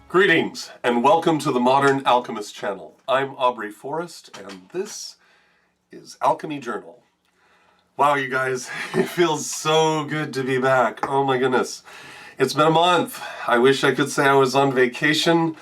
Greetings and welcome to the Modern Alchemist Channel. I'm Aubrey Forrest and this is Alchemy Journal. Wow, you guys, it feels so good to be back. Oh my goodness. It's been a month. I wish I could say I was on vacation,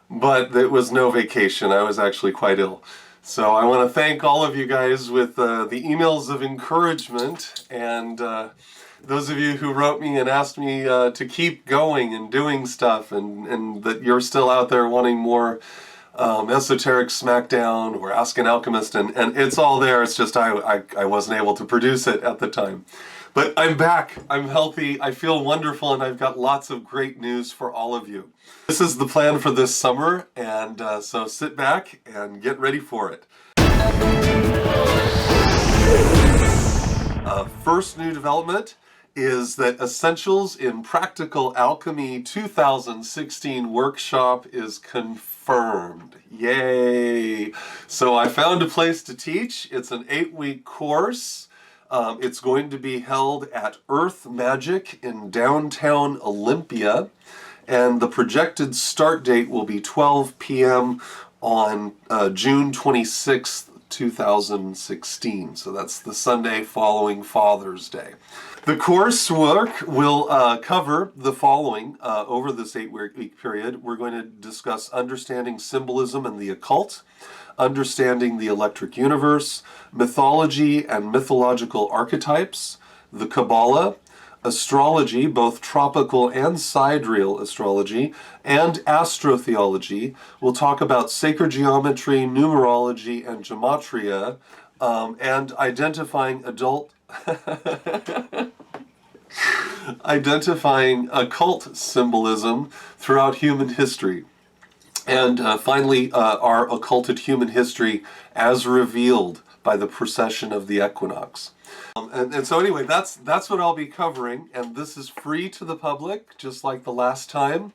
but it was no vacation. I was actually quite ill. So I want to thank all of you guys with the emails of encouragement and those of you who wrote me and asked me to keep going and doing stuff, and that you're still out there wanting more esoteric smackdown or Ask an Alchemist, and it's all there. It's just I wasn't able to produce it at the time. But I'm back, I'm healthy, I feel wonderful, and I've got lots of great news for all of you. This is the plan for this summer, and so sit back and get ready for it. First new development is that Essentials in Practical Alchemy 2016 workshop is confirmed. Yay! So I found a place to teach. It's an 8-week course. It's going to be held at Earth Magic in downtown Olympia, and the projected start date will be 12 p.m. on June 26th, 2016. So that's the Sunday following Father's Day. The coursework will cover the following over this 8-week period. We're going to discuss understanding symbolism and the occult, understanding the electric universe, mythology and mythological archetypes, the Kabbalah, astrology, both tropical and sidereal astrology, and astrotheology. We'll talk about sacred geometry, numerology, and gematria, and identifying identifying occult symbolism throughout human history. And finally, our occulted human history as revealed by the precession of the equinox. And so anyway, that's what I'll be covering, and this is free to the public, just like the last time.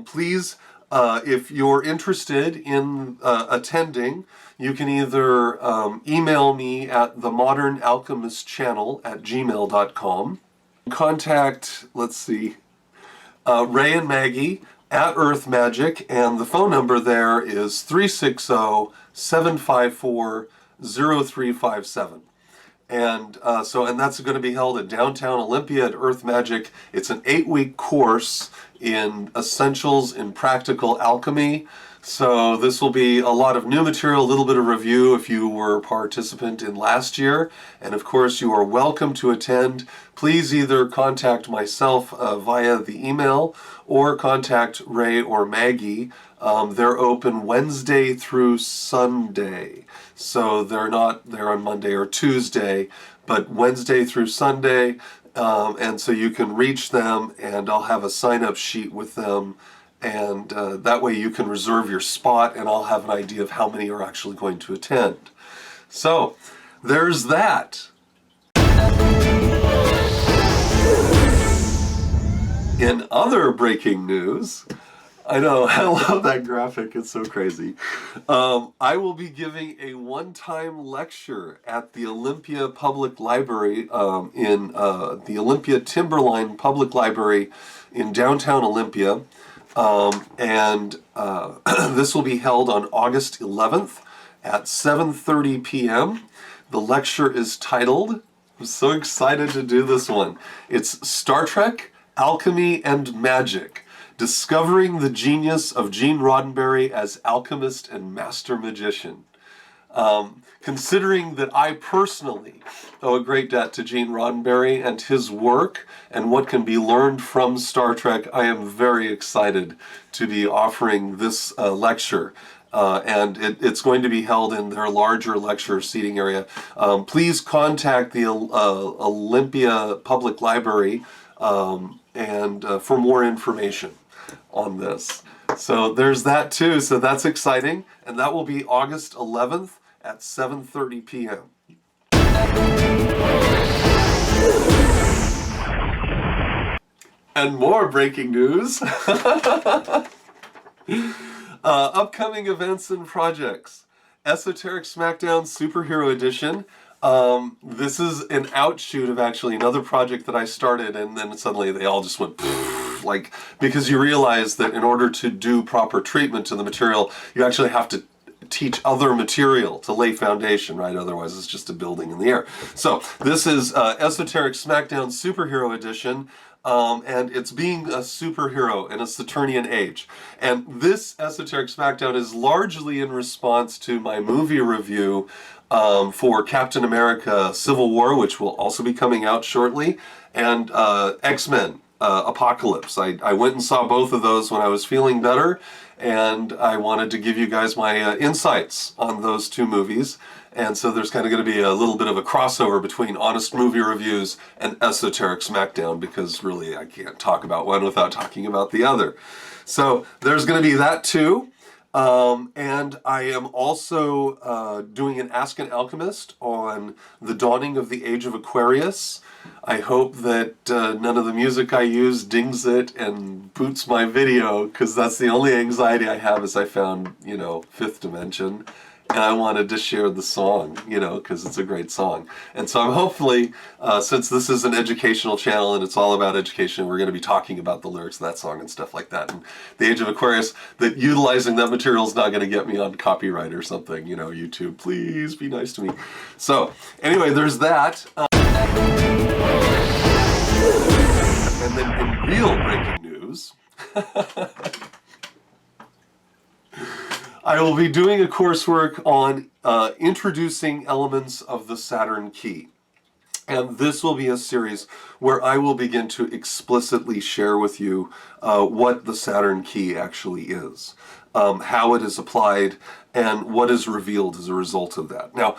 Please, if you're interested in attending, you can either email me at the Modern Alchemist Channel at gmail.com. Contact, Ray and Maggie at Earth Magic, and the phone number there is 360-754-0357. And and that's going to be held at downtown Olympia at Earth Magic. It's an 8-week course in Essentials in Practical Alchemy. So this will be a lot of new material, a little bit of review if you were a participant in last year. And of course, you are welcome to attend. Please either contact myself via the email or contact Ray or Maggie. They're open Wednesday through Sunday. So they're not there on Monday or Tuesday, but Wednesday through Sunday. And so you can reach them, and I'll have a sign-up sheet with them. And that way you can reserve your spot, and I'll have an idea of how many are actually going to attend. So there's that. In other breaking news, I know, I love that graphic, it's so crazy. I will be giving a one-time lecture at the Olympia Public Library, in the Olympia Timberline Public Library in downtown Olympia. This will be held on August 11th at 7:30 p.m. The lecture is titled, I'm so excited to do this one, it's Star Trek, Alchemy and Magic, Discovering the Genius of Gene Roddenberry as Alchemist and Master Magician. Considering that I personally owe a great debt to Gene Roddenberry and his work and what can be learned from Star Trek, I am very excited to be offering this lecture. And it's going to be held in their larger lecture seating area. Please contact the Olympia Public Library for more information on this. So there's that too, so that's exciting, and that will be August 11th at 7:30 p.m. And more breaking news. Upcoming events and projects. Esoteric Smackdown Superhero Edition. This is an outshoot of actually another project that I started, and then suddenly they all just went like, because you realize that in order to do proper treatment to the material, you actually have to teach other material to lay foundation, right? Otherwise it's just a building in the air. So this is Esoteric Smackdown Superhero Edition, and it's being a superhero in a Saturnian age. And this Esoteric Smackdown is largely in response to my movie review for Captain America Civil War, which will also be coming out shortly, and X-Men Apocalypse. I went and saw both of those when I was feeling better, and I wanted to give you guys my insights on those two movies. And so there's kind of going to be a little bit of a crossover between honest movie reviews and Esoteric Smackdown, because really I can't talk about one without talking about the other. So there's going to be that too. And I am also doing an Ask an Alchemist on the dawning of the age of Aquarius. I hope that none of the music I use dings it and boots my video, because that's the only anxiety I have, is I found, Fifth Dimension. And I wanted to share the song, because it's a great song. And so I'm hopefully, since this is an educational channel and it's all about education, we're going to be talking about the lyrics of that song and stuff like that. And the Age of Aquarius, that utilizing that material is not going to get me on copyright or something, YouTube, please be nice to me. So anyway, there's that. And then in real breaking news, I will be doing a coursework on introducing elements of the Saturn key. And this will be a series where I will begin to explicitly share with you what the Saturn key actually is, how it is applied, and what is revealed as a result of that. Now,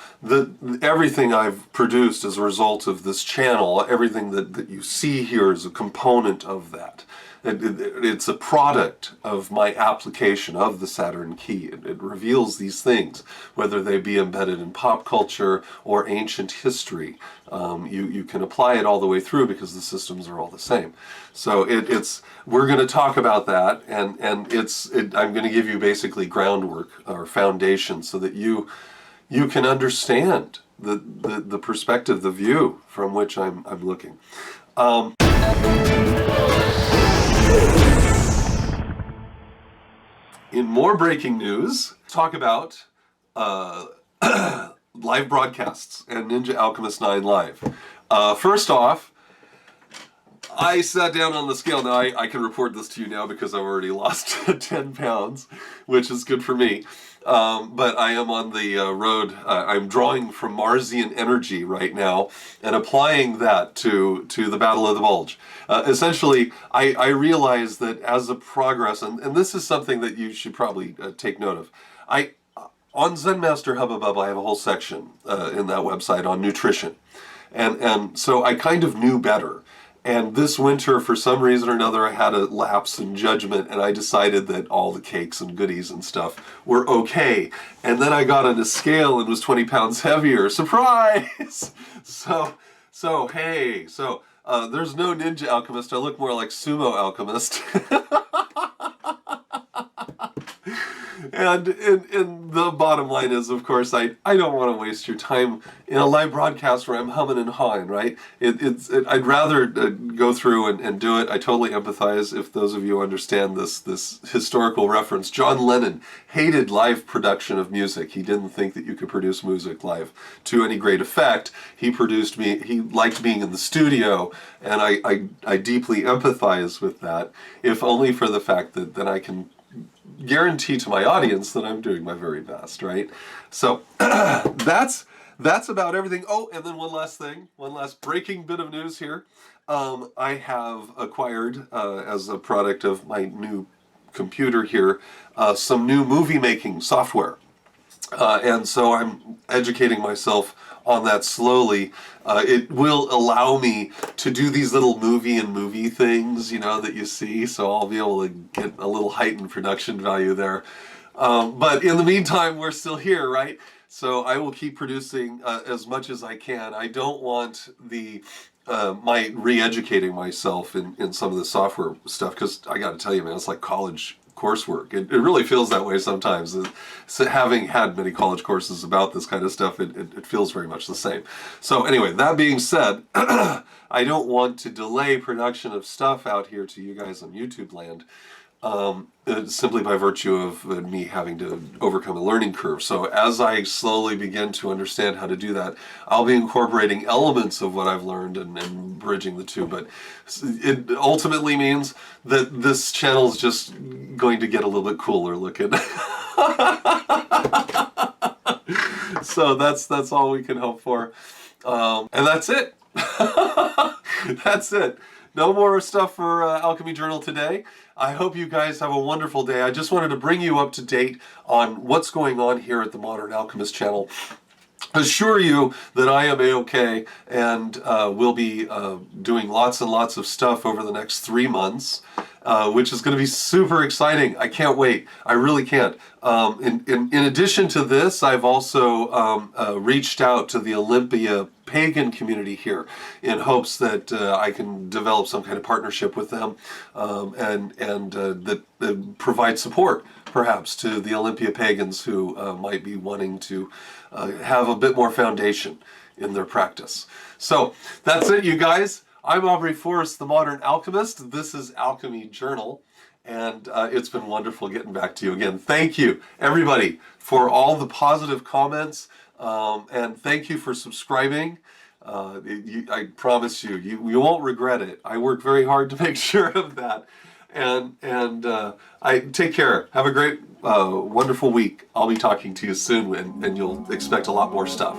everything I've produced as a result of this channel, everything that you see here is a component of that. It's a product of my application of the Saturn key. It reveals these things, whether they be embedded in pop culture or ancient history. You can apply it all the way through because the systems are all the same. So we're going to talk about that, and I'm going to give you basically groundwork or foundation so that you can understand the perspective, the view from which I'm looking. In more breaking news, talk about live broadcasts and Ninja Alchemist 9 Live. First off, I sat down on the scale. Now, I can report this to you now because I've already lost 10 pounds, which is good for me. But I am on the road. I'm drawing from Marsian energy right now and applying that to the Battle of the Bulge. Essentially, I realize that as a progress, and this is something that you should probably take note of. On Zen Master Hubbub, I have a whole section in that website on nutrition. And so I kind of knew better. And this winter, for some reason or another, I had a lapse in judgment, and I decided that all the cakes and goodies and stuff were okay. And then I got on a scale and was 20 pounds heavier. Surprise! So there's no Ninja Alchemist. I look more like Sumo Alchemist. And the bottom line is, of course, I don't want to waste your time in a live broadcast where I'm humming and hawing, right? I'd rather go through and do it. I totally empathize if those of you understand this historical reference. John Lennon hated live production of music. He didn't think that you could produce music live to any great effect. He liked being in the studio, and I deeply empathize with that, if only for the fact that then I can guarantee to my audience that I'm doing my very best, right? So that's about everything. Oh, and then one last breaking bit of news here. I have acquired, as a product of my new computer here, some new movie making software. And so I'm educating myself on that slowly. It will allow me to do these little movie things, that you see. So I'll be able to get a little heightened production value there. But in the meantime, we're still here, right? So I will keep producing as much as I can. I don't want my re-educating myself in some of the software stuff, because I got to tell you, man, it's like college coursework. It really feels that way sometimes. So having had many college courses about this kind of stuff, it feels very much the same. So anyway, that being said, I don't want to delay production of stuff out here to you guys on YouTube land, simply by virtue of me having to overcome a learning curve. So as I slowly begin to understand how to do that, I'll be incorporating elements of what I've learned and bridging the two. But it ultimately means that this channel is just going to get a little bit cooler looking. So that's all we can hope for. And that's it. That's it. No more stuff for Alchemy Journal today. I hope you guys have a wonderful day. I just wanted to bring you up to date on what's going on here at the Modern Alchemist Channel. Assure you that I am A-okay, and we'll be doing lots and lots of stuff over the next 3 months, which is going to be super exciting. I can't wait. I really can't. In addition to this, I've also reached out to the Olympia pagan community here in hopes that I can develop some kind of partnership with them and that provide support perhaps to the Olympia pagans who might be wanting to have a bit more foundation in their practice. So that's it, you guys. I'm Aubrey Forrest, the Modern Alchemist. This is Alchemy Journal, and it's been wonderful getting back to you again. Thank you, everybody, for all the positive comments, and thank you for subscribing. I promise you, you won't regret it. I work very hard to make sure of that. And I take care. Have a great, wonderful week. I'll be talking to you soon, and you'll expect a lot more stuff.